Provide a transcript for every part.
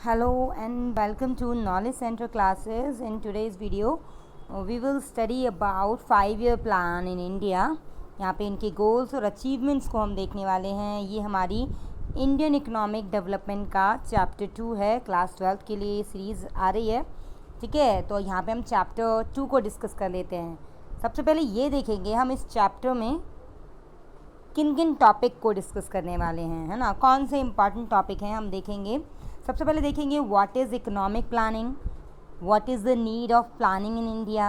Hello and welcome to Knowledge Center classes. In today's video, we will study about 5-year plan in India. यहाँ पे इनके goals और achievements को हम देखने वाले हैं. ये हमारी इंडियन इकोनॉमिक डेवलपमेंट का चैप्टर 2 है. क्लास 12 के लिए सीरीज़ आ रही है. ठीक है, तो यहाँ पे हम चैप्टर 2 को डिस्कस कर लेते हैं. सबसे पहले ये देखेंगे हम इस चैप्टर में किन किन टॉपिक को डिस्कस करने वाले हैं, है ना. कौन से इम्पॉर्टेंट टॉपिक हैं हम देखेंगे. सबसे पहले देखेंगे what is economic planning, what is the need of planning in India,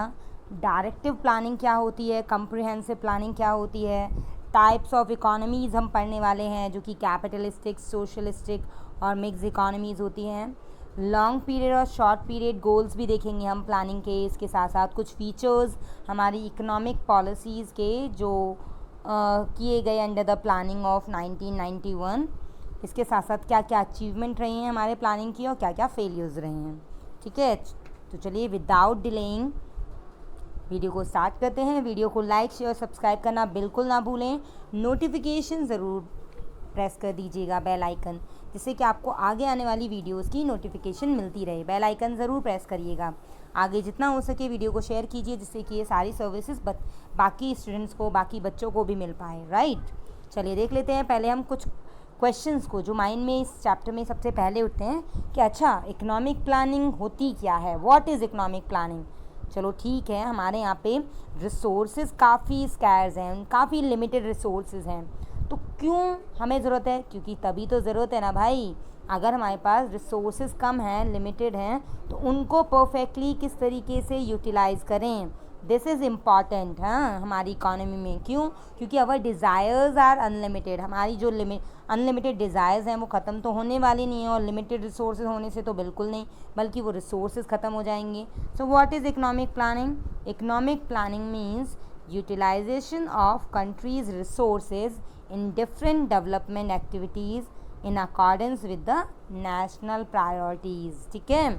directive planning क्या होती है, कम्प्रिहेंसिव प्लानिंग क्या होती है, टाइप्स ऑफ इकोनॉमीज़ हम पढ़ने वाले हैं जो कि कैपिटलिस्टिक, सोशलिस्टिक और मिक्स इकोनॉमीज़ होती हैं. लॉन्ग पीरियड और शॉर्ट पीरियड गोल्स भी देखेंगे हम प्लानिंग के. इसके साथ साथ कुछ फीचर्स हमारी इकोनॉमिक पॉलिसीज़ के जो किए गए अंडर द प्लानिंग ऑफ 1991. इसके साथ साथ क्या क्या अचीवमेंट रही हैं हमारे प्लानिंग की और क्या क्या फेलियर्स रहे हैं. ठीक है, तो चलिए विदाउट डिलेइंग वीडियो को स्टार्ट करते हैं. वीडियो को लाइक शेयर सब्सक्राइब करना बिल्कुल ना भूलें. नोटिफिकेशन ज़रूर प्रेस कर दीजिएगा, बेल आइकन, जिससे कि आपको आगे आने वाली वीडियोस की नोटिफिकेशन मिलती रहे. बेल आइकन ज़रूर प्रेस करिएगा. आगे जितना हो सके वीडियो को शेयर कीजिए, जिससे कि ये सारी सर्विसेज बाकी स्टूडेंट्स को, बाकी बच्चों को भी मिल पाए. राइट, चलिए देख लेते हैं पहले हम कुछ क्वेश्चंस को जो माइंड में इस चैप्टर में सबसे पहले उठते हैं कि अच्छा इकोनॉमिक प्लानिंग होती क्या है, व्हाट इज़ इकोनॉमिक प्लानिंग. चलो ठीक है, हमारे यहाँ पे रिसोर्सेज काफ़ी स्कैर्स हैं, काफ़ी लिमिटेड रिसोर्सेज हैं. तो क्यों हमें ज़रूरत है, क्योंकि तभी तो ज़रूरत है ना भाई. अगर हमारे पास रिसोर्सेज कम हैं, लिमिटेड हैं, तो उनको परफेक्टली किस तरीके से यूटिलाइज़ करें, दिस इज़ इम्पॉर्टेंट. हाँ, हमारी इकोनॉमी में क्यों, क्योंकि अवर डिज़ायर्स आर अनलिमिटेड. हमारी जो अनलिमिटेड डिज़ायर्स हैं वो ख़त्म तो होने वाली नहीं है, और लिमिटेड रिसोर्सेज होने से तो बिल्कुल नहीं, बल्कि वो रिसोर्सेज ख़त्म हो जाएंगे. So what is economic planning. Economic planning means utilization of country's resources in different development activities in accordance with the national priorities. ठीक है.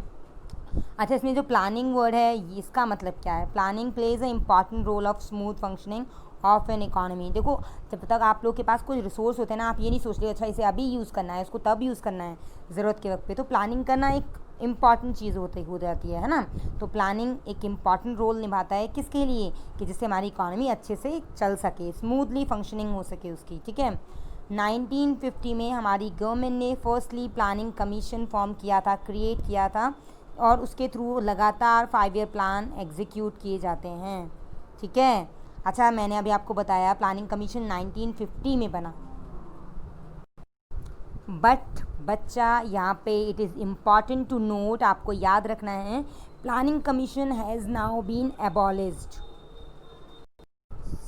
अच्छा, इसमें जो प्लानिंग वर्ड है इसका मतलब क्या है. Planning plays a important role of smooth functioning of an economy. देखो, जब तक आप लोग के पास कोई रिसोर्स होते हैं ना, आप ये नहीं सोच रहे अच्छा इसे अभी यूज़ करना है, इसको तब यूज़ करना है, ज़रूरत के वक्त पे. तो प्लानिंग करना एक इम्पॉर्टेंट चीज़ हो जाती है ना. तो प्लानिंग एक इम्पॉर्टेंट रोल निभाता है किसके लिए, कि जिससे हमारी इकोनॉमी अच्छे से चल सके, स्मूथली फंक्शनिंग हो सके उसकी. ठीक है. 1950 में हमारी गवर्नमेंट ने फर्स्टली प्लानिंग कमीशन फॉर्म किया था, क्रिएट किया था, और उसके थ्रू लगातार 5-year प्लान एग्जीक्यूट किए जाते हैं. ठीक है. अच्छा, मैंने अभी आपको बताया प्लानिंग कमीशन 1950 में बना, बट बच्चा यहाँ पे it is important to note, आपको याद रखना है, planning commission has now been abolished.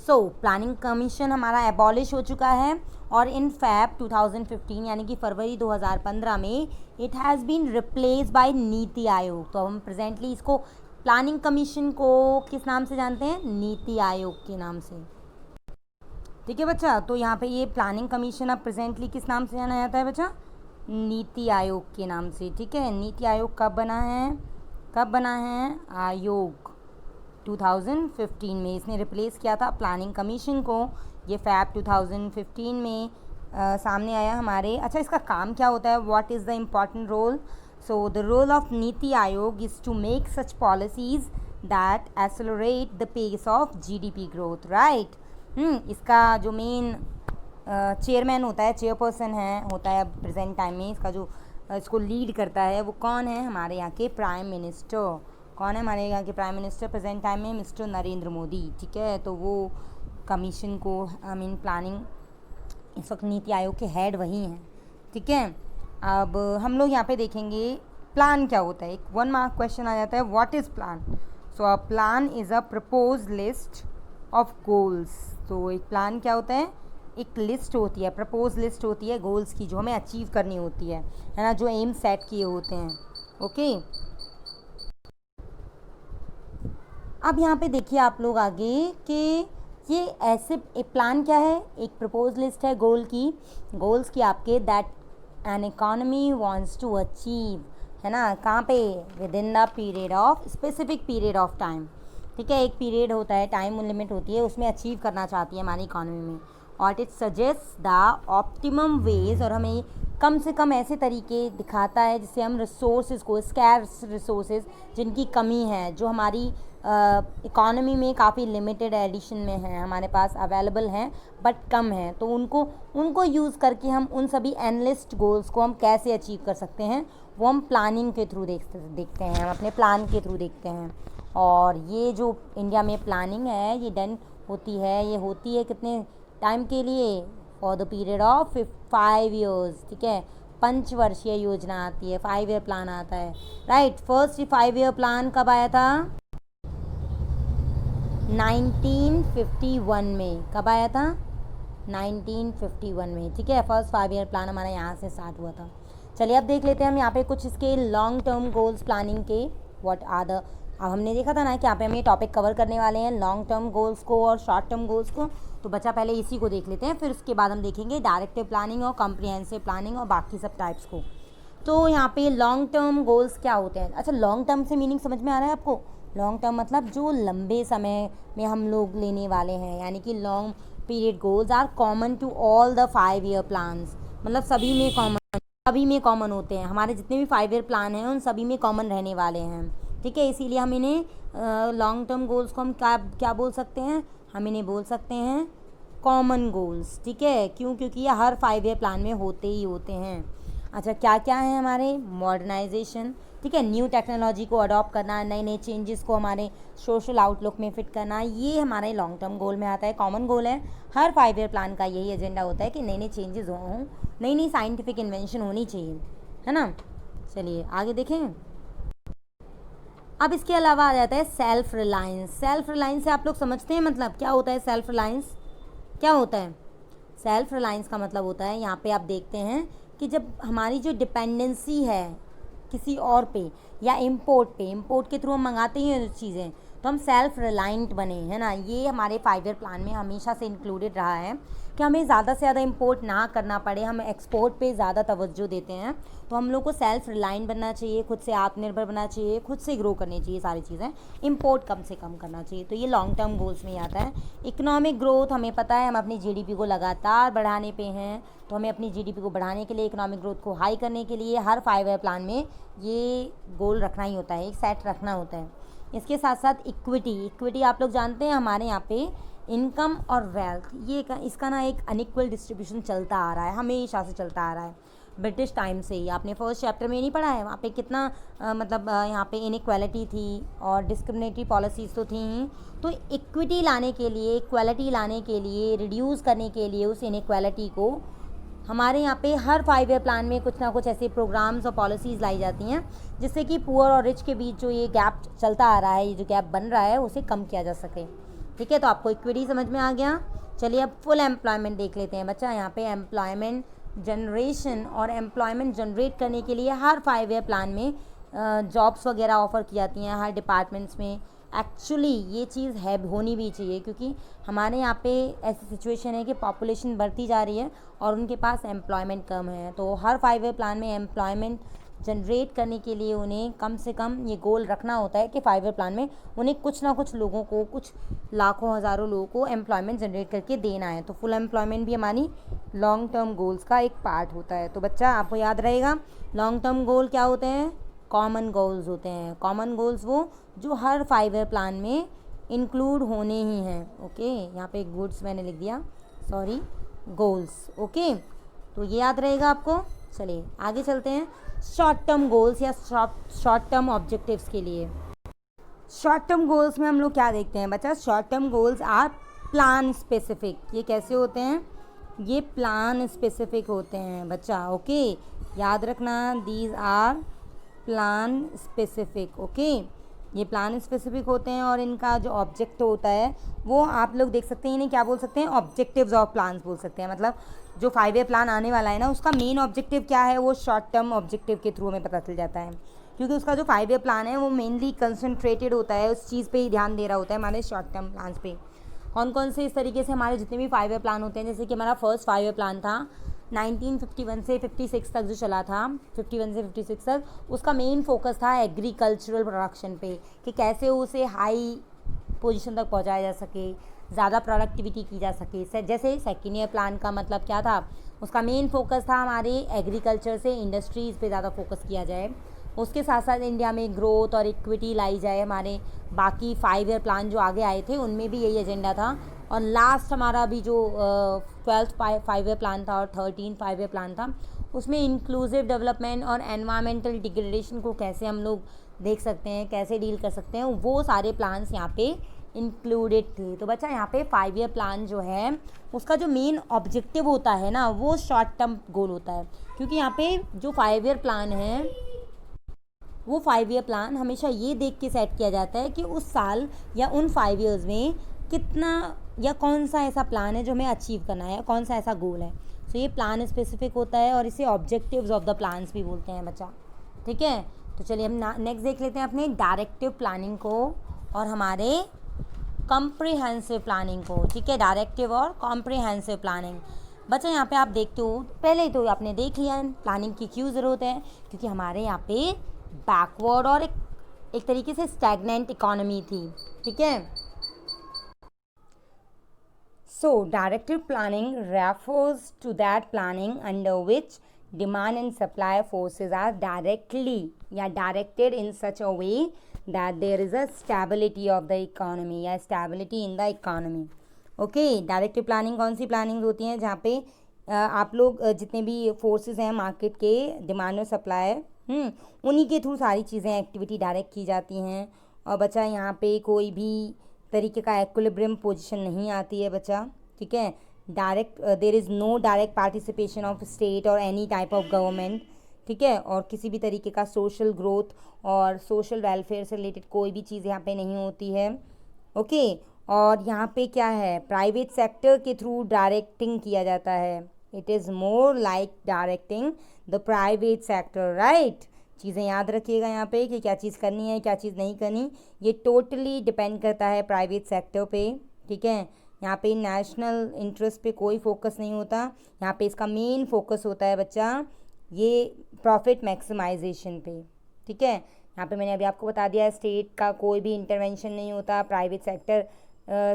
So planning commission हमारा एबॉलिश हो चुका है, और इन फैब 2015 यानी कि फरवरी 2015 में it has been replace by NITI Aayog. तो हम प्रेजेंटली इसको प्लानिंग कमीशन को किस नाम से जानते हैं, नीति आयोग के नाम से. ठीक है बच्चा. तो यहाँ पे ये प्लानिंग कमीशन अब प्रेजेंटली किस नाम से जाना जाता है बच्चा, नीति आयोग के नाम से. ठीक है. नीति आयोग कब बना है आयोग 2015 में. इसने रिप्लेस किया था प्लानिंग कमीशन को. ये फैब 2015 में सामने आया हमारे. अच्छा, इसका काम क्या होता है, what is the important role. So the role of NITI Aayog is to make such policies that accelerate the pace of GDP growth. Right. इसका जो मेन चेयरमैन होता है, चेयरपर्सन होता है प्रेजेंट टाइम में, इसका जो इसको लीड करता है वो कौन है, हमारे यहाँ के प्राइम मिनिस्टर. कौन है हमारे यहाँ के प्राइम मिनिस्टर प्रेजेंट टाइम में, मिस्टर नरेंद्र मोदी. ठीक है. तो वो कमीशन को प्लानिंग इस वक्त नीति आयोग के हेड वही हैं. ठीक है. अब हम लोग यहाँ पे देखेंगे प्लान क्या होता है. एक 1 मार्क क्वेश्चन आ जाता है, what is plan. So a plan is a propose list of goals. तो एक प्लान क्या होता है, एक लिस्ट होती है, प्रपोज लिस्ट होती है गोल्स की, जो हमें अचीव करनी होती है ना, जो एम सेट किए होते हैं. ओके. अब यहाँ पे देखिए आप लोग आगे कि ये ऐसे एक प्लान क्या है, एक प्रपोज लिस्ट है गोल्स की आपके, that an economy wants to achieve, है ना. कहाँ पे, within the period of specific period of time. ठीक है. एक पीरियड होता है, टाइम लिमिट होती है, उसमें अचीव करना चाहती है हमारी इकोनॉमी में. और it suggest the optimum ways, और हमें कम से कम ऐसे तरीके दिखाता है जिससे हम रिसोर्सेज को, स्कैर्स रिसोर्सेज जिनकी कमी है, जो हमारी इकॉनमी में काफ़ी लिमिटेड एडिशन में है, हमारे पास अवेलेबल हैं बट कम है, तो उनको यूज़ करके हम उन सभी एनलिस्ट गोल्स को हम कैसे अचीव कर सकते हैं, वो हम प्लानिंग के थ्रू देखते हैं, हम अपने प्लान के थ्रू देखते हैं। और ये जो इंडिया में प्लानिंग है ये डन होती है कितने टाइम के लिए, for the period of 5 years, ठीक है। 5 वर्षीय योजना आती है, 5 year प्लान आता है, राइट। फर्स्ट 5 year प्लान कब आया था? 1951 में। कब आया था? 1951 में, ठीक है। फर्स्ट 5 year प्लान हमारा यहाँ से स्टार्ट हुआ था। चलिए अब देख लेते हैं हम यहाँ पे कुछ इसके लॉन्ग टर्म गोल्स प्लानिंग के, व्हाट आर द, अब हमने देखा था ना कि यहाँ पे हम ये टॉपिक कवर करने वाले हैं लॉन्ग टर्म गोल्स को और शॉर्ट टर्म गोल्स को। तो बच्चा पहले इसी को देख लेते हैं, फिर उसके बाद हम देखेंगे डायरेक्टिव प्लानिंग और कॉम्प्रिहेंसिव प्लानिंग और बाकी सब टाइप्स को। तो यहाँ पे लॉन्ग टर्म गोल्स क्या होते हैं? अच्छा, लॉन्ग टर्म से मीनिंग समझ में आ रहा है आपको? लॉन्ग टर्म मतलब जो लंबे समय में हम लोग लेने वाले हैं, यानी कि long period goals are common to all the 5 year plans, मतलब सभी में कॉमन होते हैं। हमारे जितने भी 5 year प्लान हैं उन सभी में कॉमन रहने वाले हैं, ठीक है। इसीलिए हम इन्हें लॉन्ग टर्म गोल्स को हम क्या बोल सकते हैं? हम इन्हें बोल सकते हैं कॉमन गोल्स, ठीक है। क्यों? क्योंकि ये हर 5 year प्लान में होते ही होते हैं। अच्छा, क्या क्या है हमारे? मॉडर्नाइजेशन, ठीक है, न्यू टेक्नोलॉजी को अडॉप्ट करना, नए नए चेंजेस को हमारे सोशल आउटलुक में फिट करना, ये हमारे लॉन्ग टर्म गोल में आता है। कॉमन गोल है, हर 5 year प्लान का यही एजेंडा होता है कि नए नए चेंजेस हों, नई नई साइंटिफिक इन्वेंशन होनी चाहिए, है ना। चलिए आगे देखें। अब इसके अलावा आ जाता है सेल्फ रिलायंस। सेल्फ रिलायंस से आप लोग समझते हैं मतलब क्या होता है? सेल्फ रिलायंस क्या होता है? सेल्फ रिलायंस का मतलब होता है, यहाँ पे आप देखते हैं कि जब हमारी जो डिपेंडेंसी है किसी और पे या इम्पोर्ट के थ्रू हम मंगाते हैं जो चीज़ें, तो हम सेल्फ रिलायंट बने, है ना। ये हमारे 5 year प्लान में हमेशा से इंक्लूडेड रहा है कि हमें ज़्यादा से ज़्यादा इम्पोर्ट ना करना पड़े, हम एक्सपोर्ट पे ज़्यादा तवज्जो देते हैं। तो हम लोग को सेल्फ रिलायंट बनना चाहिए, खुद से आत्मनिर्भर बनना चाहिए, खुद से ग्रो करनी चाहिए, सारी चीज़ें इम्पोर्ट कम से कम करना चाहिए। तो ये लॉन्ग टर्म गोल्स में ही आता है। इकोनॉमिक ग्रोथ, हमें पता है हम अपनी GDP को लगातार बढ़ाने पे हैं, तो हमें अपनी GDP को बढ़ाने के लिए, इकोनॉमिक ग्रोथ को हाई करने के लिए हर 5 year प्लान में ये गोल रखना ही होता है, एक सेट रखना होता है। इसके साथ साथ इक्विटी आप लोग जानते हैं, हमारे यहाँ पे इनकम और वेल्थ, ये इसका ना एक अनइक्वल डिस्ट्रीब्यूशन चलता आ रहा है, हमेशा से चलता आ रहा है, ब्रिटिश टाइम से ही। आपने फर्स्ट चैप्टर में नहीं पढ़ा है? वहाँ पे कितना यहाँ पे इनइक्वालिटी थी और डिस्क्रिमिनेटरी पॉलिसीज़ तो थी ही। तो इक्विटी लाने के लिए, इक्वालिटी लाने के लिए, रिड्यूस करने के लिए उस इनइक्वालिटी को, हमारे यहाँ पे हर 5 year प्लान में कुछ ना कुछ ऐसे प्रोग्राम्स और पॉलिसीज़ लाई जाती हैं जिससे कि पुअर और रिच के बीच जो ये गैप चलता आ रहा है, ये जो गैप बन रहा है, उसे कम किया जा सके, ठीक है। तो आपको इक्विटी समझ में आ गया। चलिए अब फुल एम्प्लॉयमेंट देख लेते हैं बच्चा। यहाँ पे एम्प्लॉयमेंट जनरेशन और एम्प्लॉयमेंट जनरेट करने के लिए हर 5 year प्लान में जॉब्स वगैरह ऑफ़र की जाती हैं हर डिपार्टमेंट्स में। एक्चुअली ये चीज़ है, होनी भी चाहिए, क्योंकि हमारे यहाँ पे ऐसी सिचुएशन है कि पॉपुलेशन बढ़ती जा रही है और उनके पास एम्प्लॉयमेंट कम है। तो हर 5 year प्लान में एम्प्लॉयमेंट जनरेट करने के लिए उन्हें कम से कम ये गोल रखना होता है कि 5 year प्लान में उन्हें कुछ ना कुछ लोगों को, कुछ लाखों हज़ारों लोगों को एम्प्लॉयमेंट जनरेट करके देना है। तो फुल एम्प्लॉयमेंट भी हमारी लॉन्ग टर्म गोल्स का एक पार्ट होता है। तो बच्चा आपको याद रहेगा, लॉन्ग टर्म गोल क्या होते हैं? कॉमन गोल्स होते हैं। कॉमन गोल्स वो जो हर 5 year प्लान में इंक्लूड होने ही हैं। ओके, यहाँ पे गुड्स मैंने लिख दिया, सॉरी, गोल्स। ओके, तो ये याद रहेगा आपको। चलिए आगे चलते हैं शॉर्ट टर्म गोल्स या शॉर्ट टर्म ऑब्जेक्टिव्स के लिए। शॉर्ट टर्म गोल्स में हम लोग क्या देखते हैं बच्चा? Short term goals are plan specific. ये कैसे होते हैं? ये प्लान स्पेसिफिक होते हैं बच्चा। ओके, याद रखना, these are plan specific. Okay, ये प्लान स्पेसिफिक होते हैं और इनका जो ऑब्जेक्ट होता है वो आप लोग देख सकते हैं, इन्हें क्या बोल सकते हैं? ऑब्जेक्टिव्स ऑफ प्लान्स बोल सकते हैं। मतलब जो 5 year प्लान आने वाला है ना, उसका मेन ऑब्जेक्टिव क्या है, वो शॉर्ट टर्म ऑब्जेक्टिव के थ्रू हमें पता चल जाता है, क्योंकि उसका जो 5 year प्लान है वो मेनली कंसंट्रेटेड होता है, उस चीज़ पे ही ध्यान दे रहा होता है हमारे शॉर्ट टर्म प्लान्स पे। कौन कौन से इस तरीके से हमारे जितने भी 5 year प्लान होते हैं, जैसे कि हमारा फर्स्ट 5 year प्लान था 1951 से 56 तक जो चला था, 51 से 56 तक, उसका मेन फोकस था एग्रीकल्चरल प्रोडक्शन पे, कि कैसे उसे हाई पोजीशन तक पहुंचाया जा सके, ज़्यादा प्रोडक्टिविटी की जा सके। जैसे सेकेंड ईयर प्लान का मतलब क्या था, उसका मेन फोकस था हमारे एग्रीकल्चर से इंडस्ट्रीज़ पे ज़्यादा फोकस किया जाए, उसके साथ साथ इंडिया में ग्रोथ और इक्विटी लाई जाए। हमारे बाकी 5 ईयर प्लान जो आगे आए थे उनमें भी यही एजेंडा था। और लास्ट हमारा भी जो 12th 5 ईयर प्लान था और 13 5 ईयर प्लान था, उसमें इंक्लूसिव डेवलपमेंट और एनवायरमेंटल डिग्रेडेशन को कैसे हम लोग देख सकते हैं, कैसे डील कर सकते हैं, वो सारे प्लान्स यहाँ पे इंक्लूडेड थे। तो बच्चा यहाँ पे 5 ईयर प्लान जो है उसका जो मेन ऑब्जेक्टिव होता है ना, वो शॉर्ट टर्म गोल होता है। क्योंकि यहाँ पे जो 5 ईयर प्लान है वो 5 ईयर प्लान हमेशा ये देख के सेट किया जाता है कि उस साल या उन 5 ईयर्स में कितना या कौन सा ऐसा प्लान है जो हमें अचीव करना है, कौन सा ऐसा गोल है। सो ये प्लान स्पेसिफिक होता है और इसे ऑब्जेक्टिव्स ऑफ द प्लान्स भी बोलते हैं बच्चा। ठीक है, तो चलिए हम नेक्स्ट देख लेते हैं अपने डायरेक्टिव प्लानिंग को और हमारे कॉम्प्रिहेंसिव प्लानिंग को। ठीक है, डायरेक्टिव और कॉम्प्रिहेंसिव प्लानिंग। बच्चा यहाँ पे आप देखते हो, पहले तो आपने देख लिया प्लानिंग की क्यों ज़रूरत है, क्योंकि हमारे यहाँ पे बैकवर्ड और एक तरीके से स्टैग्नेंट इकोनॉमी थी। ठीक है, so directive planning refers to that planning under which demand and supply forces are directly या directed in such a way that there is a stability of the economy या stability in the economy। Okay, directive planning कौन सी planning होती हैं जहाँ पे आप लोग जितने भी फोर्सेस हैं मार्केट के, डिमांड और सप्लाई, उन्हीं के थ्रू सारी चीज़ें एक्टिविटी डायरेक्ट की जाती हैं। और बच्चा यहाँ पे कोई भी तरीके का एक्विलिब्रियम पोजीशन नहीं आती है बच्चा। ठीक है, direct there is no direct participation of state और एनी टाइप ऑफ गवर्नमेंट। ठीक है, और किसी भी तरीके का सोशल ग्रोथ और सोशल वेलफेयर से रिलेटेड कोई भी चीज़ यहाँ पे नहीं होती है। ओके, और यहाँ पे क्या है, प्राइवेट सेक्टर के थ्रू डायरेक्टिंग किया जाता है। It is more like directing the private sector, right. चीज़ें याद रखिएगा यहाँ पे कि क्या चीज़ करनी है क्या चीज़ नहीं करनी, ये टोटली डिपेंड करता है प्राइवेट सेक्टर पे। ठीक है, यहाँ पे नेशनल इंटरेस्ट पे कोई फोकस नहीं होता, यहाँ पे इसका मेन फोकस होता है बच्चा ये प्रॉफिट मैक्सिमाइजेशन पे। ठीक है, यहाँ पे मैंने अभी आपको बता दिया है स्टेट का कोई भी इंटरवेंशन नहीं होता, प्राइवेट सेक्टर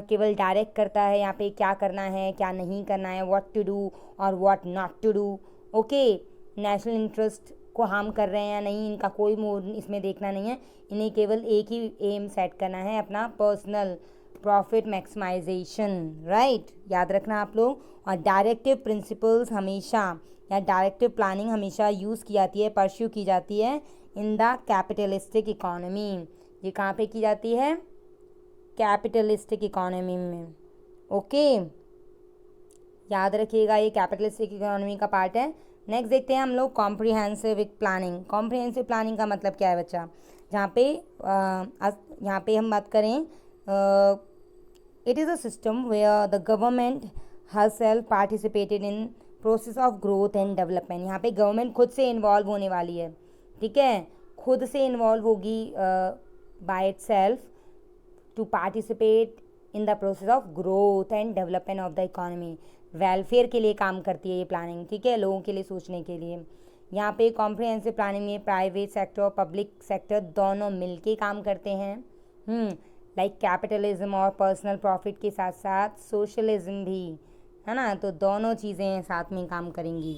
केवल डायरेक्ट करता है यहाँ पे क्या करना है क्या नहीं करना है, व्हाट टू डू और what not to do. Okay, national interest को हार्म कर रहे हैं या नहीं, इनका कोई मोड इसमें देखना नहीं है, इन्हें केवल एक ही एम सेट करना है, अपना पर्सनल प्रॉफिट मैक्सिमाइजेशन, राइट। याद रखना आप लोग। और डायरेक्टिव प्रिंसिपल्स हमेशा या डायरेक्टिव प्लानिंग हमेशा यूज़ की जाती है, परस्यू की जाती है इन द कैपिटलिस्टिक इकोनॉमी। ये कहाँ पे की जाती है, कैपिटलिस्टिक इकोनॉमी में। ओके, याद रखिएगा ये कैपिटलिस्टिक इकोनॉमी का पार्ट है। नेक्स्ट देखते हैं हम लोग कॉम्प्रिहेंसिव प्लानिंग। कॉम्प्रिहेंसिव प्लानिंग का मतलब क्या है बच्चा, जहाँ पे हम बात करें, it is a system where the government herself participated in process of growth and development। यहाँ पे गवर्नमेंट खुद से इन्वॉल्व होने वाली है। ठीक है, खुद से इन्वॉल्व होगी bye itself to participate in the process of growth and development of the economy। Welfare के लिए काम करती है ये प्लानिंग। ठीक है, लोगों के लिए सोचने के लिए। यहाँ पे कॉम्प्रिहेंसिव प्लानिंग में प्राइवेट सेक्टर और पब्लिक सेक्टर दोनों मिलके काम करते हैं। लाइक कैपिटलिज्म और पर्सनल प्रॉफिट के साथ साथ सोशलिज्म भी है ना, तो दोनों चीज़ें साथ में काम करेंगी।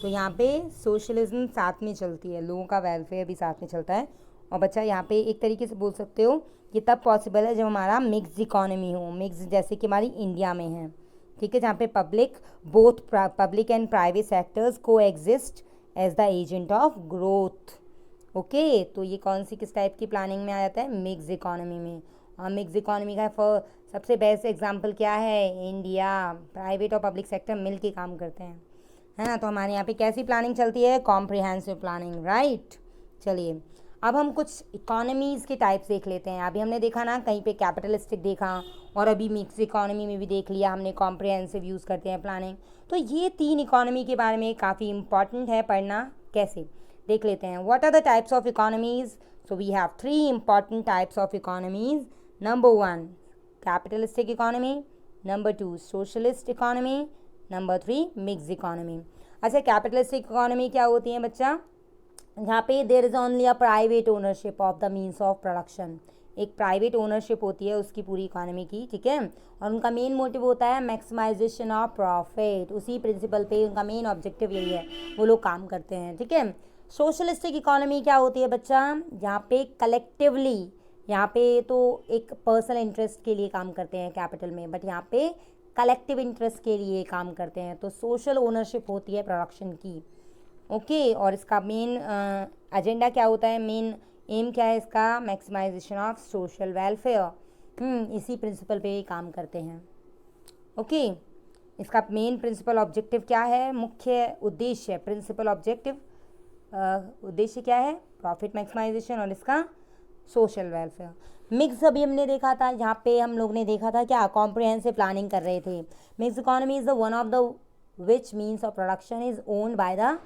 तो यहाँ पे सोशलिज्म साथ में चलती है, लोगों का वेलफेयर भी साथ में चलता है। और बच्चा यहाँ पे एक तरीके से बोल सकते हो ये तब पॉसिबल है जब हमारा मिक्स इकोनॉमी हो, मिक्स जैसे कि हमारी इंडिया में है। ठीक है, जहाँ पे पब्लिक एंड प्राइवेट सेक्टर्स को exist as the agent of growth. Okay, तो ये कौन सी किस टाइप की प्लानिंग में आ जाता है, मिक्स इकोनॉमी में। और मिक्स इकोनॉमी का सबसे बेस्ट एग्जांपल क्या है, इंडिया। प्राइवेट और पब्लिक सेक्टर मिल के काम करते हैं, है ना। तो हमारे यहाँ पे कैसी प्लानिंग चलती है, कॉम्प्रिहेंसिव प्लानिंग, राइट। चलिए अब हम कुछ इकोनॉमीज़ के टाइप्स देख लेते हैं। अभी हमने देखा ना, कहीं पे कैपिटलिस्टिक देखा और अभी मिक्स इकोनॉमी में भी देख लिया हमने, कॉम्प्रिहेंसिव यूज़ करते हैं प्लानिंग। तो ये 3 इकोनॉमी के बारे में काफ़ी इंपॉर्टेंट है पढ़ना, कैसे देख लेते हैं। What are the types of economies, so we have 3 important types of economies. Number 1 capitalistic economy, number 2 socialist economy, number 3 mix economy. अच्छा, कैपिटलिस्टिक इकोनॉमी क्या होती है बच्चा, जहाँ पे there is only a private ownership of the means of production. एक private ownership होती है उसकी पूरी इकोनॉमी की, ठीक है। और उनका मेन मोटिव होता है मैक्सिमाइजेशन ऑफ प्रॉफिट, उसी प्रिंसिपल पे उनका मेन ऑब्जेक्टिव यही है, वो लोग काम करते हैं, ठीक है। सोशलिस्टिक इकोनॉमी क्या होती है बच्चा, यहाँ पे कलेक्टिवली, यहाँ पे तो एक पर्सनल इंटरेस्ट के लिए काम करते हैं कैपिटल में, बट यहाँ पे कलेक्टिव इंटरेस्ट के लिए काम करते हैं, तो सोशल ओनरशिप होती है प्रोडक्शन की, ओके। और इसका मेन एजेंडा क्या होता है, मेन एम क्या है इसका, मैक्सिमाइजेशन ऑफ सोशल वेलफेयर, इसी प्रिंसिपल पे काम करते हैं, ओके। इसका मेन प्रिंसिपल ऑब्जेक्टिव क्या है, मुख्य उद्देश्य, प्रिंसिपल ऑब्जेक्टिव उद्देश्य क्या है, प्रॉफिट मैक्सिमाइजेशन और इसका सोशल वेलफेयर। मिक्स अभी हमने देखा था, यहाँ पे हम लोग ने देखा था क्या, कॉम्प्रिहेंसिव प्लानिंग कर रहे थे। Mix economy is the one of the which means of production is owned by the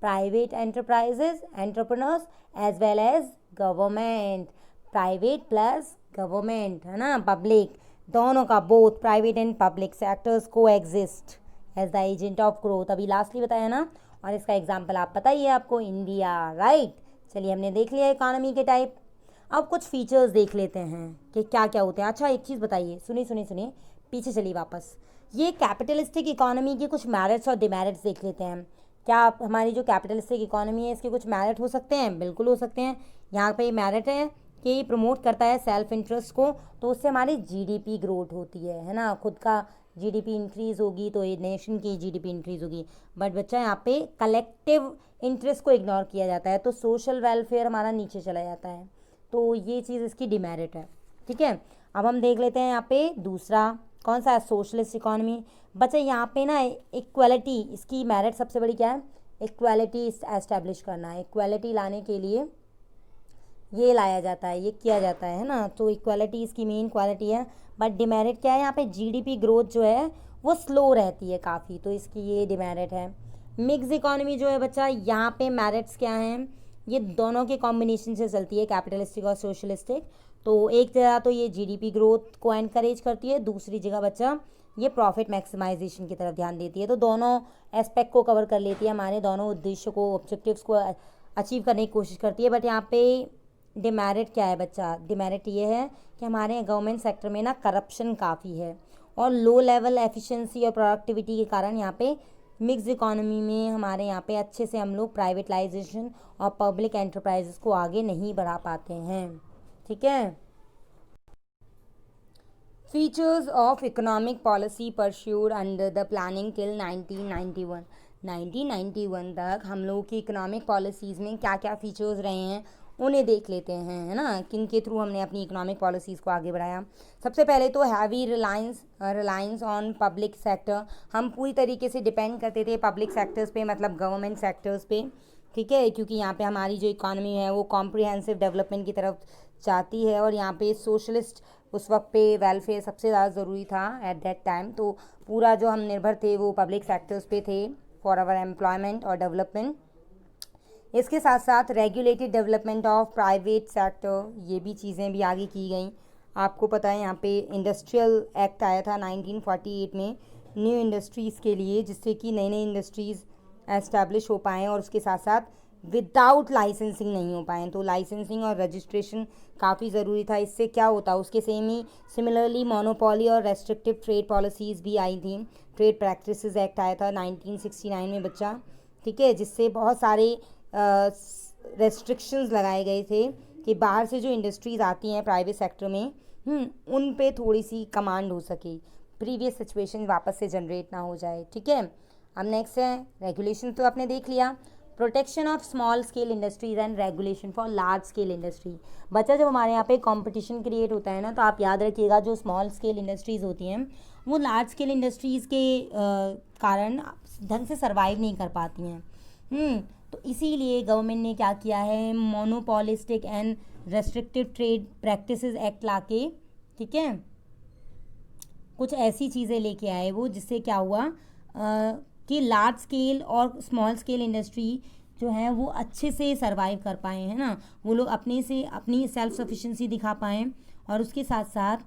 private enterprises entrepreneurs as well as government, private plus government, है ना, पब्लिक, दोनों का, both private and public sectors को exist as the agent of growth, अभी lastly बताया ना। और इसका एग्जाम्पल आप पता ही है आपको, इंडिया, राइट। चलिए हमने देख लिया इकोनॉमी के टाइप, अब कुछ फीचर्स देख लेते हैं कि क्या क्या होते हैं। अच्छा एक चीज़ बताइए, सुनिए, पीछे चलिए वापस, ये कैपिटलिस्टिक इकोनॉमी के कुछ मेरिट्स और डिमेरिट्स देख लेते हैं। क्या हमारी जो कैपिटलिस्टिक इकोनॉमी है इसके कुछ मेरिट हो सकते हैं, बिल्कुल हो सकते हैं। यहाँ पे मेरिट है कि ये प्रमोट करता है सेल्फ इंटरेस्ट को, तो उससे हमारी जीडीपी ग्रोथ होती है ना, खुद का जीडीपी इंक्रीज होगी तो ये नेशन की जीडीपी इंक्रीज होगी। बट बच्चा यहाँ पे कलेक्टिव इंटरेस्ट को इग्नोर किया जाता है, तो सोशल वेलफेयर हमारा नीचे चला जाता है, तो ये चीज़ इसकी डिमेरिट है, ठीक है। अब हम देख लेते हैं यहाँ पे दूसरा कौन सा है, सोशलिस्ट इकोनॉमी। बच्चा यहाँ पे ना इक्वालिटी, इसकी मेरिट सबसे बड़ी क्या है, इक्वालिटी एस्टेब्लिश करना है। इक्वालिटी लाने के लिए ये लाया जाता है, ये किया जाता है ना, तो इक्वालिटी इसकी मेन क्वालिटी है। बट डिमेरिट क्या है, यहाँ पे जीडीपी ग्रोथ जो है वो स्लो रहती है काफ़ी, तो इसकी ये डिमेरिट है। मिक्स इकोनॉमी जो है बच्चा, यहाँ पे मेरिट्स क्या हैं, ये दोनों के कॉम्बिनेशन से चलती है, कैपिटलिस्टिक और सोशलिस्टिक। तो एक जगह तो ये जीडीपी ग्रोथ को एनकरेज करती है, दूसरी जगह बच्चा ये प्रॉफिट मैक्सिमाइजेशन की तरफ ध्यान देती है, तो दोनों एस्पेक्ट को कवर कर लेती है, हमारे दोनों उद्देश्यों को, ऑब्जेक्टिव्स को अचीव करने की कोशिश करती है। बट यहाँ पे डिमेरिट क्या है बच्चा, डिमेरिट ये है कि हमारे गवर्नमेंट सेक्टर में ना करप्शन काफ़ी है, और लो लेवल एफिशिएंसी और प्रोडक्टिविटी के कारण यहाँ पे मिक्स इकोनॉमी में हमारे यहाँ पे अच्छे से हम लोग प्राइवेटाइजेशन और पब्लिक एंटरप्राइजेस को आगे नहीं बढ़ा पाते हैं, ठीक है। Features of economic policy pursued under the planning till 1991। 1991 तक हम लोग की इकोनॉमिक पॉलिसीज़ में क्या क्या फीचर्स रहे हैं उन्हें देख लेते हैं, है ना, किन के थ्रू हमने अपनी इकोनॉमिक पॉलिसीज़ को आगे बढ़ाया। सबसे पहले तो heavy reliance on public sector, हम पूरी तरीके से डिपेंड करते थे पब्लिक सेक्टर्स पे, मतलब गवर्नमेंट सेक्टर्स पे, ठीक है, क्योंकि यहाँ पे हमारी जो इकोनॉमी है वो कॉम्प्रिहेंसिव डेवलपमेंट की तरफ जाती है, और यहाँ पे सोशलिस्ट उस वक्त पे वेलफेयर सबसे ज़्यादा ज़रूरी था एट दैट टाइम, तो पूरा जो हम निर्भर थे वो पब्लिक सेक्टर्स पे थे फॉर आवर एम्प्लॉयमेंट और डेवलपमेंट। इसके साथ साथ regulated development of private sector, ये भी चीज़ें भी आगे की गई। आपको पता है यहाँ पे इंडस्ट्रियल एक्ट आया था 1948 में न्यू इंडस्ट्रीज़ के लिए, जिससे कि नई नई इंडस्ट्रीज़ एस्टैब्लिश हो पाएँ, और उसके साथ साथ विदाउट लाइसेंसिंग नहीं हो पाएँ, तो लाइसेंसिंग और रजिस्ट्रेशन काफ़ी ज़रूरी था। इससे क्या होता, उसके सिमिलरली मोनोपोली और रेस्ट्रिक्टिव ट्रेड पॉलिसीज़ भी आई थी। ट्रेड प्रैक्टिसेस एक्ट आया था 1969 में बच्चा, ठीक है, जिससे बहुत सारे रेस्ट्रिक्शंस लगाए गए थे कि बाहर से जो इंडस्ट्रीज़ आती हैं प्राइवेट सेक्टर में, उन पे थोड़ी सी कमांड हो सके, प्रीवियस सिचुएशन वापस से जनरेट ना हो जाए, ठीक है। अब नेक्स्ट है रेगुलेशन, तो आपने देख लिया, protection of small scale industries and regulation for large scale industry. बच्चा जब हमारे यहाँ पे कंपटीशन क्रिएट होता है ना, तो आप याद रखिएगा जो स्मॉल स्केल इंडस्ट्रीज़ होती हैं वो लार्ज स्केल इंडस्ट्रीज़ के कारण ढंग से सर्वाइव नहीं कर पाती हैं। तो इसीलिए गवर्नमेंट ने क्या किया है, monopolistic and restrictive trade practices act लाके, ठीक है, कुछ ऐसी चीज़ें लेके आए वो, जिससे क्या हुआ कि लार्ज स्केल और स्मॉल स्केल इंडस्ट्री जो है वो अच्छे से सरवाइव कर पाए, है ना, वो लोग अपने से अपनी सेल्फ सफिशिएंसी दिखा पाएँ, और उसके साथ साथ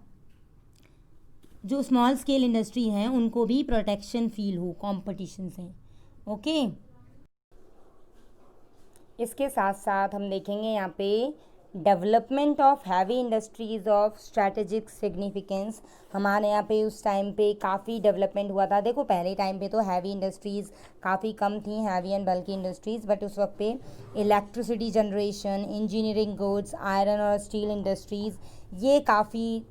जो स्मॉल स्केल इंडस्ट्री हैं उनको भी प्रोटेक्शन फील हो कंपटीशन से, ओके। इसके साथ साथ हम देखेंगे यहाँ पे development of heavy industries of strategic significance. हमारे यहाँ पे उस टाइम पे काफ़ी डेवलपमेंट हुआ था। देखो पहले टाइम पे तो हैवी इंडस्ट्रीज़ काफ़ी कम थी, हैवी एंड बल्कि इंडस्ट्रीज़, बट उस वक्त पे electricity generation, engineering goods, iron और स्टील इंडस्ट्रीज़ ये काफ़ी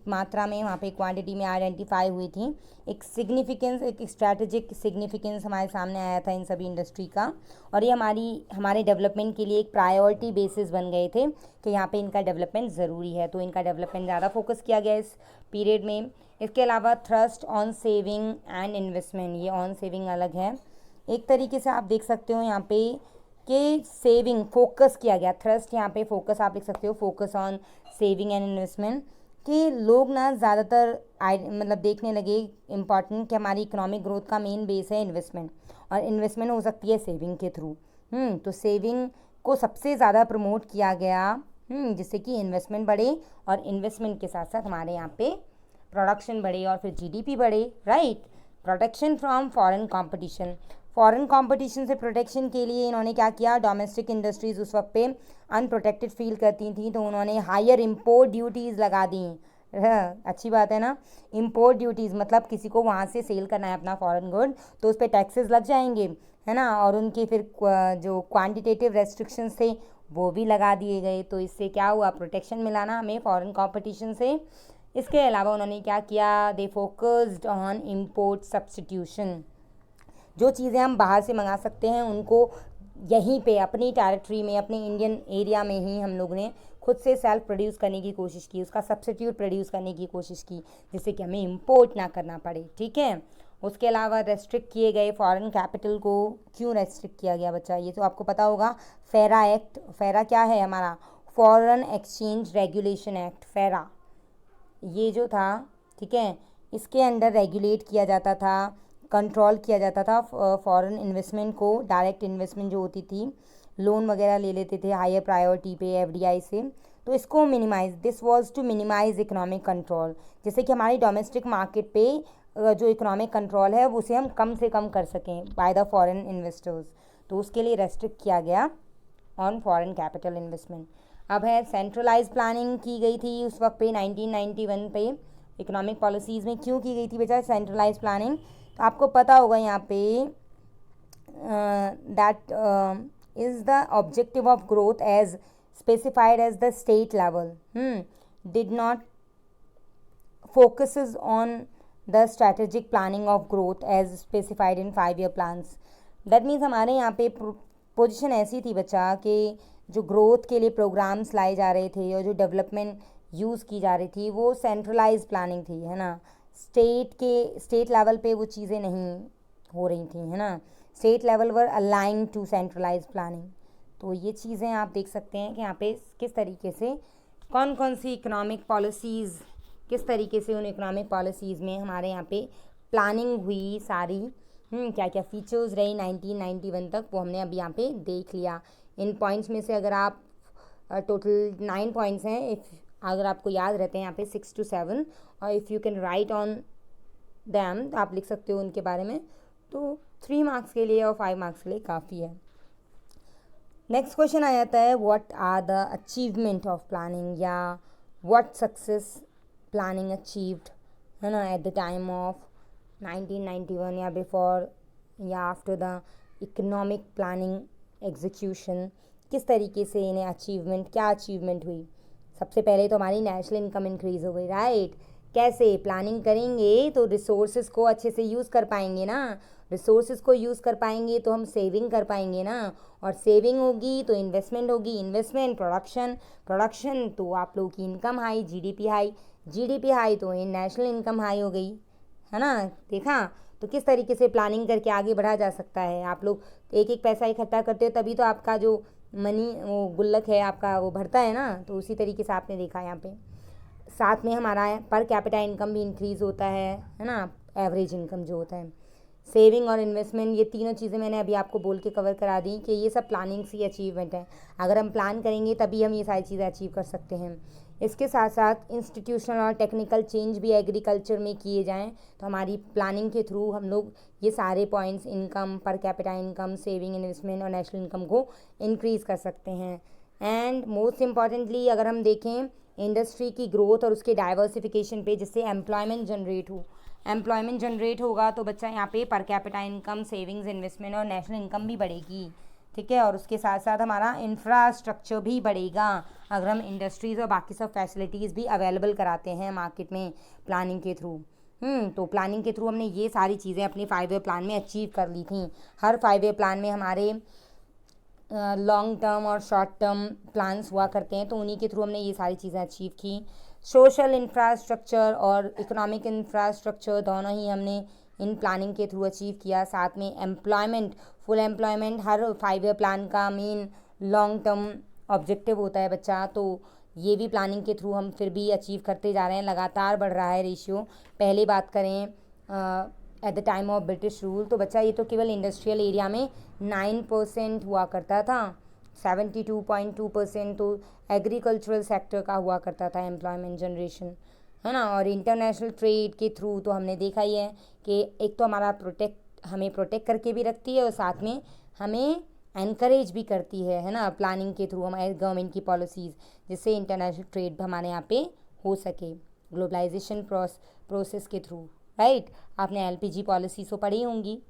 मात्रा में वहाँ पे क्वांटिटी में आइडेंटिफाई हुई थी। एक सिग्निफिकेंस, एक स्ट्रैटेजिक सिग्निफिकेंस हमारे सामने आया था इन सभी इंडस्ट्री का, और ये हमारे डेवलपमेंट के लिए एक प्रायोरिटी बेसिस बन गए थे कि यहाँ पे इनका डेवलपमेंट ज़रूरी है, तो इनका डेवलपमेंट ज़्यादा फोकस किया गया इस पीरियड में। इसके अलावा thrust on saving and investment, ये ऑन सेविंग अलग है। एक तरीके से आप देख सकते हो यहाँ पे कि सेविंग फोकस किया गया, थ्रस्ट यहाँ पे फोकस आप लिख सकते हो, focus on saving and investment, कि लोग ना ज़्यादातर मतलब देखने लगे इम्पॉर्टेंट कि हमारी इकोनॉमिक ग्रोथ का मेन बेस है इन्वेस्टमेंट, और इन्वेस्टमेंट हो सकती है सेविंग के थ्रू। तो सेविंग को सबसे ज़्यादा प्रमोट किया गया, जिससे कि इन्वेस्टमेंट बढ़े, और इन्वेस्टमेंट के साथ साथ हमारे यहाँ पे प्रोडक्शन बढ़े और फिर जीडीपी बढ़े, right. Protection from foreign competition, foreign competition से प्रोटेक्शन के लिए इन्होंने क्या किया, डोमेस्टिक इंडस्ट्रीज़ उस वक्त पे अनप्रोटेक्टेड फील करती थी, तो उन्होंने हायर इम्पोर्ट ड्यूटीज़ लगा दी। अच्छी बात है ना। इम्पोर्ट ड्यूटीज़ मतलब किसी को वहाँ से सेल करना है अपना फॉरेन गुड, तो उस पर टैक्सेस लग जाएंगे, है ना, और उनके फिर जो क्वान्टिटेटिव रेस्ट्रिक्शंस थे वो भी लगा दिए गए। तो इससे क्या हुआ, प्रोटेक्शन मिला ना हमें फॉरेन कॉम्पिटिशन से। इसके अलावा उन्होंने क्या किया, they focused on import substitution, जो चीज़ें हम बाहर से मंगा सकते हैं उनको यहीं पे अपनी टेरिटरी में, अपने इंडियन एरिया में ही हम लोग ने खुद से सेल्फ प्रोड्यूस करने की कोशिश की, उसका सब्स्टिट्यूट प्रोड्यूस करने की कोशिश की, जिससे कि हमें इम्पोर्ट ना करना पड़े, ठीक है। उसके अलावा रेस्ट्रिक्ट किए गए फॉरेन कैपिटल को। क्यों रेस्ट्रिक्ट किया गया बच्चा, ये तो आपको पता होगा, फेरा एक्ट। फेरा क्या है हमारा, फॉरेन एक्सचेंज रेगुलेशन एक्ट, फेरा ये जो था, ठीक है, इसके अंडर रेगुलेट किया जाता था, कंट्रोल किया जाता था फॉरेन इन्वेस्टमेंट को। डायरेक्ट इन्वेस्टमेंट जो होती थी, लोन वगैरह ले लेते थे हायर प्रायोरिटी पे एफडीआई से, तो इसको minimise, this was to minimise economic control, जैसे कि हमारी डोमेस्टिक मार्केट पे जो इकोनॉमिक कंट्रोल है वो उसे हम कम से कम कर सकें बाय द फॉरेन इन्वेस्टर्स, तो उसके लिए रेस्ट्रिक्ट किया गया ऑन फॉरेन कैपिटल इन्वेस्टमेंट। अब है सेंट्रलाइज प्लानिंग की गई थी उस वक्त पे 1991 पे इकोनॉमिक पॉलिसीज़ में। क्यों की गई थी बेटा सेंट्रलाइज प्लानिंग, तो आपको पता होगा यहाँ पे that is the objective of growth as specified as the state level did not focuses on the strategic planning of growth as specified in 5 year plans. That means हमारे यहाँ पे पोजीशन ऐसी थी बच्चा कि जो ग्रोथ के लिए प्रोग्राम्स लाए जा रहे थे और जो डेवलपमेंट यूज़ की जा रही थी वो सेंट्रलाइज प्लानिंग थी, है ना। स्टेट लेवल पे वो चीज़ें नहीं हो रही थी, है ना। State level were align to centralise planning. तो ये चीज़ें आप देख सकते हैं कि यहाँ पे किस तरीके से कौन कौन सी इकोनॉमिक पॉलिसीज़, किस तरीके से उन इकोनॉमिक पॉलिसीज़ में हमारे यहाँ पे प्लानिंग हुई सारी, क्या क्या फीचर्स रही 1991 तक, वो हमने अभी यहाँ पे देख लिया। इन पॉइंट्स में से अगर आप टोटल 9 पॉइंट्स हैं, अगर आपको याद रहते हैं यहाँ पे 6 to 7, और if you can write on them, आप लिख सकते हो उनके बारे में, तो 3 मार्क्स के लिए और 5 मार्क्स के लिए काफ़ी है। नेक्स्ट क्वेश्चन आ जाता है, what are the achievement of planning, या व्हाट सक्सेस प्लानिंग अचीव्ड, है ना, एट द टाइम ऑफ 1991 या बिफोर या after the economic planning execution, किस तरीके से इन्हें अचीवमेंट, क्या अचीवमेंट हुई। सबसे पहले तो हमारी नेशनल इनकम इंक्रीज़ हो गई, राइट। कैसे प्लानिंग करेंगे तो रिसोर्सेज को अच्छे से यूज़ कर पाएंगे ना, रिसोर्सेज को यूज़ कर पाएंगे तो हम सेविंग कर पाएंगे ना, और सेविंग होगी तो इन्वेस्टमेंट होगी, इन्वेस्टमेंट प्रोडक्शन तो आप लोगों की इनकम हाई, जीडीपी हाई तो नेशनल इनकम हाई हो गई, है ना। देखा तो किस तरीके से प्लानिंग करके आगे बढ़ा जा सकता है। आप लोग एक एक पैसा इकट्ठा करते हो तभी तो आपका जो मनी वो गुल्लक है आपका वो भरता है ना, तो उसी तरीके से आपने देखा यहाँ पे। साथ में हमारा पर कैपिटा इनकम भी इंक्रीज़ होता है ना, एवरेज इनकम जो होता है। सेविंग और इन्वेस्टमेंट, ये तीनों चीज़ें मैंने अभी आपको बोल के कवर करा दी कि ये सब प्लानिंग से अचीवमेंट है। अगर हम प्लान करेंगे तभी हम ये सारी चीज़ें अचीव कर सकते हैं। इसके साथ साथ इंस्टीट्यूशनल और टेक्निकल चेंज भी एग्रीकल्चर में किए जाएं तो हमारी प्लानिंग के थ्रू हम लोग ये सारे points, income, per capita income, saving, investment और नेशनल इनकम को इंक्रीज़ कर सकते हैं। एंड मोस्ट इम्पॉर्टेंटली अगर हम देखें इंडस्ट्री की ग्रोथ और उसके डाइवर्सिफिकेशन पे, जिससे एम्प्लॉयमेंट जनरेट हो, एम्प्लॉयमेंट जनरेट होगा तो बच्चा यहाँ पे per capita income, savings, investment और नेशनल इनकम भी बढ़ेगी, ठीक है। और उसके साथ साथ हमारा इंफ्रास्ट्रक्चर भी बढ़ेगा अगर हम इंडस्ट्रीज़ और बाकी सब फैसिलिटीज़ भी अवेलेबल कराते हैं मार्केट में प्लानिंग के थ्रू। तो प्लानिंग के थ्रू हमने ये सारी चीज़ें अपने 5 ईयर प्लान में अचीव कर ली थी। हर 5 ईयर प्लान में हमारे लॉन्ग टर्म और शॉर्ट टर्म प्लान्स हुआ करते हैं, तो उन्हीं के थ्रू हमने ये सारी चीज़ें अचीव की। सोशल इंफ्रास्ट्रक्चर और इकोनॉमिक इंफ्रास्ट्रक्चर दोनों ही हमने इन प्लानिंग के थ्रू अचीव किया। साथ में एम्प्लॉयमेंट, फुल एम्प्लॉयमेंट हर 5 ईयर प्लान का मेन लॉन्ग टर्म ऑब्जेक्टिव होता है बच्चा, तो ये भी प्लानिंग के थ्रू हम फिर भी अचीव करते जा रहे हैं, लगातार बढ़ रहा है रेशियो। पहले बात करें at the time of British rule, तो बच्चा ये तो केवल इंडस्ट्रियल एरिया में 9% हुआ करता था, 72.2% तो एग्रीकल्चरल सेक्टर का हुआ करता था एम्प्लॉयमेंट जनरेशन, है ना। और इंटरनेशनल ट्रेड के थ्रू तो हमने देखा ही है कि एक तो हमारा हमें प्रोटेक्ट करके भी रखती है और साथ में हमें एनकरेज भी करती है ना, प्लानिंग के थ्रू हमारे गवर्नमेंट की पॉलिसीज़, जिससे इंटरनेशनल ट्रेड हमारे यहाँ पे हो सके ग्लोबलाइजेशन प्रोसेस के थ्रू, राइट। आपने एलपीजी पॉलिसी तो पढ़ी होंगी।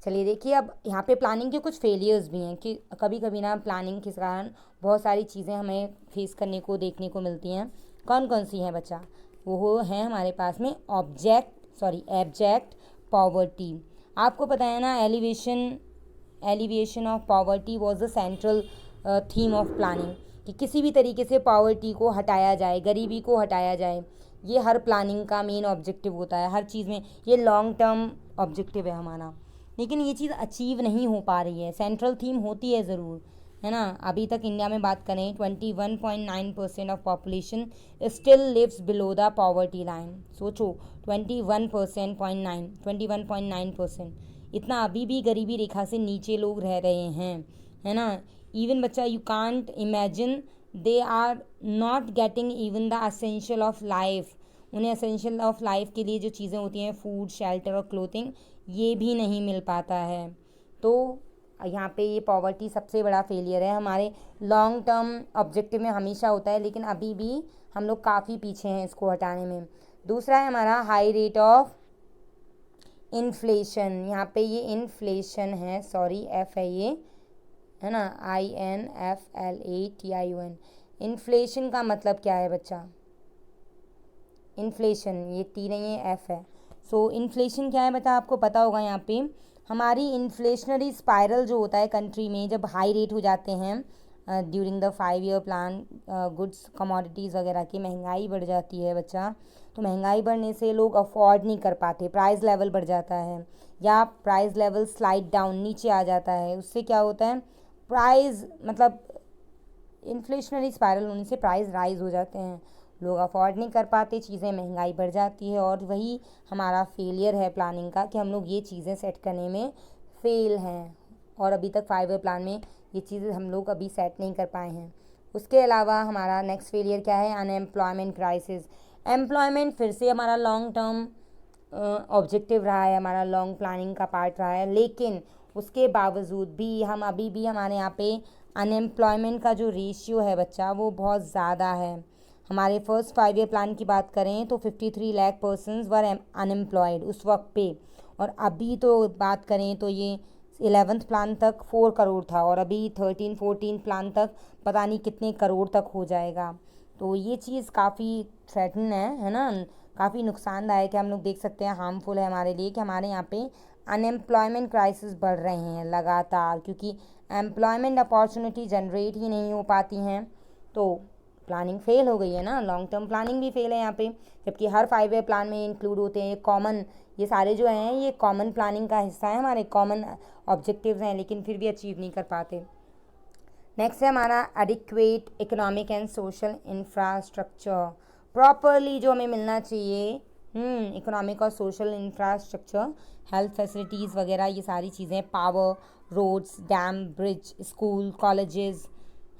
चलिए देखिए, अब यहाँ पे प्लानिंग के कुछ फेलियर्स भी हैं कि कभी कभी ना प्लानिंग के कारण बहुत सारी चीज़ें हमें फेस करने को देखने को मिलती हैं। कौन कौन सी हैं बच्चा? वो हैं हमारे पास में एब्जेक्ट पॉवर्टी। आपको पता है ना, elevation of poverty was the central theme of planning, कि किसी भी तरीके से पॉवर्टी को हटाया जाए, गरीबी को हटाया जाए। ये हर प्लानिंग का मेन ऑब्जेक्टिव होता है, हर चीज़ में ये लॉन्ग टर्म ऑब्जेक्टिव है हमारा। लेकिन ये चीज़ अचीव नहीं हो पा रही है। सेंट्रल थीम होती है ज़रूर, है ना। अभी तक इंडिया में बात करें 21.9% of population still lives below the poverty line. सोचो 21.9% इतना अभी भी गरीबी रेखा से नीचे लोग रह रहे हैं, है ना। इवन बच्चा you can't imagine they are not getting even the essential of life. उन्हें असेंशियल ऑफ लाइफ के लिए जो चीज़ें होती हैं, फूड, शेल्टर और क्लोथिंग, ये भी नहीं मिल पाता है। तो यहाँ पे ये पॉवर्टी सबसे बड़ा फेलियर है। हमारे लॉन्ग टर्म ऑब्जेक्टिव में हमेशा होता है, लेकिन अभी भी हम लोग काफ़ी पीछे हैं इसको हटाने में। दूसरा है हमारा हाई रेट ऑफ इन्फ्लेशन। यहाँ पे ये इन्फ्लेशन है, एफ है ये, है ना, INFLATION। इन्फ्लेशन का मतलब क्या है बच्चा? इन्फ्लेशन, ये टी नहीं है, एफ है। सो इन्फ्लेशन क्या है बता, आपको पता होगा। यहाँ पे हमारी इन्फ्लेशनरी स्पाइरल जो होता है कंट्री में, जब हाई रेट हो जाते हैं during the 5 year plan, goods commodities वगैरह की महंगाई बढ़ जाती है बच्चा। तो महंगाई बढ़ने से लोग अफोर्ड नहीं कर पाते, प्राइस लेवल बढ़ जाता है, या प्राइस लेवल स्लाइड डाउन नीचे आ जाता है। उससे क्या होता है, प्राइस मतलब इन्फ्लेशनरी स्पाइरल होने से प्राइस राइज हो जाते हैं, लोग अफोर्ड नहीं कर पाते, चीज़ें महंगाई बढ़ जाती है। और वही हमारा फेलियर है प्लानिंग का, कि हम लोग ये चीज़ें सेट करने में फेल हैं, और अभी तक 5 ईयर प्लान में ये चीज़ें हम लोग अभी सेट नहीं कर पाए हैं। उसके अलावा हमारा नेक्स्ट फेलियर क्या है? Unemployment crisis. एम्प्लॉयमेंट फिर से हमारा लॉन्ग टर्म ऑब्जेक्टिव रहा है, हमारा लॉन्ग प्लानिंग का पार्ट रहा है, लेकिन उसके बावजूद भी हम अभी भी हमारे यहाँ पे अनएम्प्लॉयमेंट का जो रेशियो है बच्चा, वो बहुत ज़्यादा है। हमारे फर्स्ट 5 ईयर प्लान की बात करें तो 53 लाख पर्सनस वर अनएम्प्लॉयड उस वक्त पे, और अभी तो बात करें तो ये 11th प्लान तक 4 करोड़ था, और अभी 13-14 प्लान तक पता नहीं कितने करोड़ तक हो जाएगा। तो ये चीज़ काफ़ी थ्रेटन है ना, काफ़ी नुकसानदायक है। हम लोग देख सकते हैं, हार्मफुल है हमारे लिए, कि हमारे यहाँ पे अनएम्प्लॉयमेंट क्राइसिस बढ़ रहे हैं लगातार, क्योंकि एम्प्लॉयमेंट अपॉर्चुनिटी जनरेट ही नहीं हो पाती हैं। तो प्लानिंग फेल हो गई है ना, लॉन्ग टर्म प्लानिंग भी फेल है यहाँ पे, जबकि हर 5 ईयर प्लान में इंक्लूड होते हैं कॉमन, ये सारे जो हैं ये कॉमन प्लानिंग का हिस्सा है, हमारे कॉमन ऑब्जेक्टिव्स हैं, लेकिन फिर भी अचीव नहीं कर पाते। नेक्स्ट है हमारा adequate economic and social infrastructure. Properly जो हमें मिलना चाहिए इकोनॉमिक और सोशल इंफ्रास्ट्रक्चर, हेल्थ फैसिलिटीज़ वगैरह, ये सारी चीज़ें, power, roads, dam, bridge, school, colleges,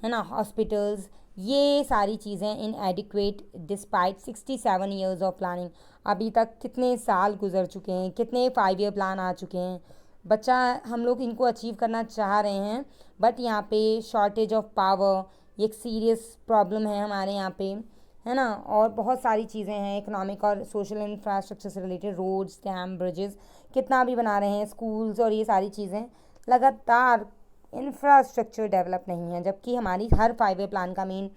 है ना, हॉस्पिटल्स, ये सारी चीज़ें inadequate despite 67 years of planning. अभी तक कितने साल गुजर चुके हैं, कितने 5 ईयर प्लान आ चुके हैं, बच्चा हम लोग इनको अचीव करना चाह रहे हैं, बट यहाँ पे शॉर्टेज ऑफ पावर ये एक सीरियस प्रॉब्लम है हमारे यहाँ पे, है ना। और बहुत सारी चीज़ें हैं इकोनॉमिक और सोशल इंफ्रास्ट्रक्चर से रिलेटेड, रोड्स, डैम, ब्रिजेस कितना भी बना रहे हैं, स्कूल्स और ये सारी चीज़ें, लगातार इंफ्रास्ट्रक्चर डेवलप नहीं है। जबकि हमारी हर 5 ईयर प्लान का मेन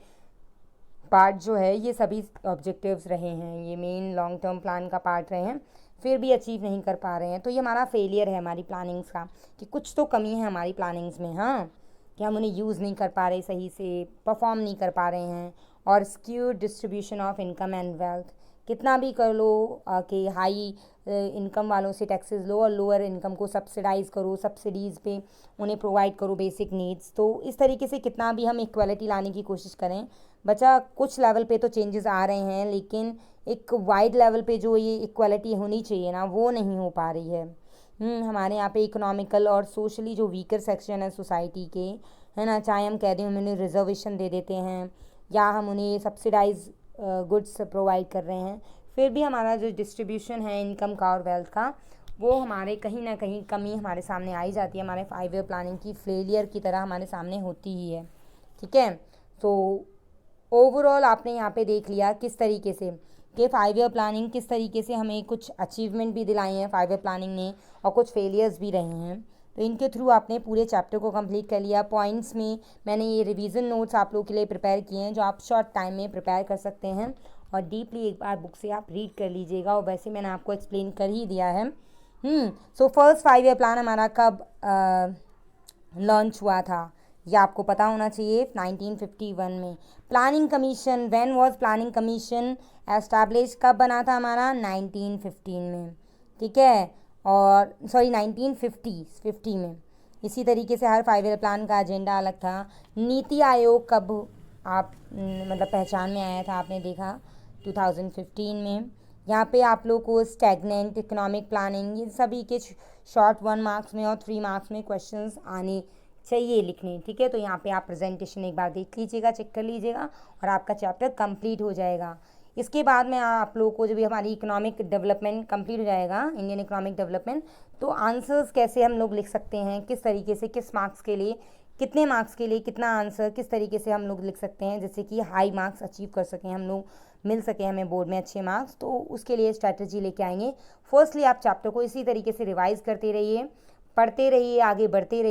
पार्ट जो है ये सभी ऑब्जेक्टिव्स रहे हैं, ये मेन लॉन्ग टर्म प्लान का पार्ट रहे हैं, फिर भी अचीव नहीं कर पा रहे हैं। तो ये हमारा फेलियर है हमारी प्लानिंग्स का, कि कुछ तो कमी है हमारी प्लानिंग्स में, हाँ, कि हम उन्हें यूज़ नहीं कर पा रहे सही से, परफॉर्म नहीं कर पा रहे हैं। और skewed distribution of income and wealth, कितना भी कर लो कि हाई इनकम वालों से टैक्सेस लो और लोअर इनकम को सब्सिडाइज़ करो, सब्सिडीज़ पे उन्हें प्रोवाइड करो बेसिक नीड्स। तो इस तरीके से कितना भी हम इक्वालिटी लाने की कोशिश करें, बच्चा कुछ लेवल पे तो चेंजेस आ रहे हैं, लेकिन एक वाइड लेवल पे जो ये इक्वालिटी होनी चाहिए ना, वो नहीं हो पा रही है। हमारे यहाँ पे इकोनॉमिकल और सोशली जो वीकर सेक्शन है सोसाइटी के, है ना, चाहे हम कह दें हम उन्हें रिजर्वेशन दे देते हैं या हम उन्हें सब्सिडाइज गुड्स प्रोवाइड कर रहे हैं, फिर भी हमारा जो डिस्ट्रीब्यूशन है इनकम का और वेल्थ का, वो हमारे कहीं ना कहीं कमी हमारे सामने आई जाती है, हमारे 5 ईयर प्लानिंग की फेलियर की तरह हमारे सामने होती ही है। ठीक है, तो ओवरऑल आपने यहाँ पे देख लिया किस तरीके से कि 5 ईयर प्लानिंग किस तरीके से हमें कुछ अचीवमेंट भी दिलाई हैं 5 ईयर प्लानिंग ने, और कुछ फेलियर्स भी रहे हैं। तो इनके थ्रू आपने पूरे चैप्टर को कंप्लीट कर लिया। पॉइंट्स में मैंने ये रिवीजन नोट्स आप लोगों के लिए प्रिपेयर किए हैं, जो आप शॉर्ट टाइम में प्रिपेयर कर सकते हैं और डीपली एक बार बुक से आप रीड कर लीजिएगा। और वैसे मैंने आपको एक्सप्लेन कर ही दिया है। सो फर्स्ट 5 ईयर प्लान हमारा कब लॉन्च हुआ था, ये आपको पता होना चाहिए, 1951 में। Planning commission, when was planning commission establish, कब बना था हमारा, 1915 में। ठीक है, और सॉरी 1950 में। इसी तरीके से हर 5 ईयर प्लान का एजेंडा अलग था। नीति आयोग कब आप मतलब पहचान में आया था, आपने देखा 2015 में। यहाँ पे आप लोग को स्टैग्नेंट, इकोनॉमिक प्लानिंग, ये सभी के शॉर्ट 1 मार्क्स में और 3 मार्क्स में क्वेश्चंस आने चाहिए लिखने। ठीक है, तो यहाँ पे आप प्रेजेंटेशन एक बार देख लीजिएगा, चेक कर लीजिएगा और आपका चैप्टर कंप्लीट हो जाएगा। इसके बाद में आप लोगों को जब भी हमारी इकोनॉमिक डेवलपमेंट कंप्लीट हो जाएगा, इंडियन इकोनॉमिक डेवलपमेंट, तो आंसर्स कैसे हम लोग लिख सकते हैं, किस तरीके से, किस मार्क्स के लिए, कितने मार्क्स के लिए कितना आंसर, किस तरीके से हम लोग लिख सकते हैं जिससे कि हाई मार्क्स अचीव कर सकें हम लोग, मिल सके हमें बोर्ड में अच्छे मार्क्स। तो उसके लिए स्ट्रैटेजी लेके आएंगे। फर्स्टली आप चैप्टर को इसी तरीके से रिवाइज करते रहिए, पढ़ते रहिए, आगे बढ़ते रहिए।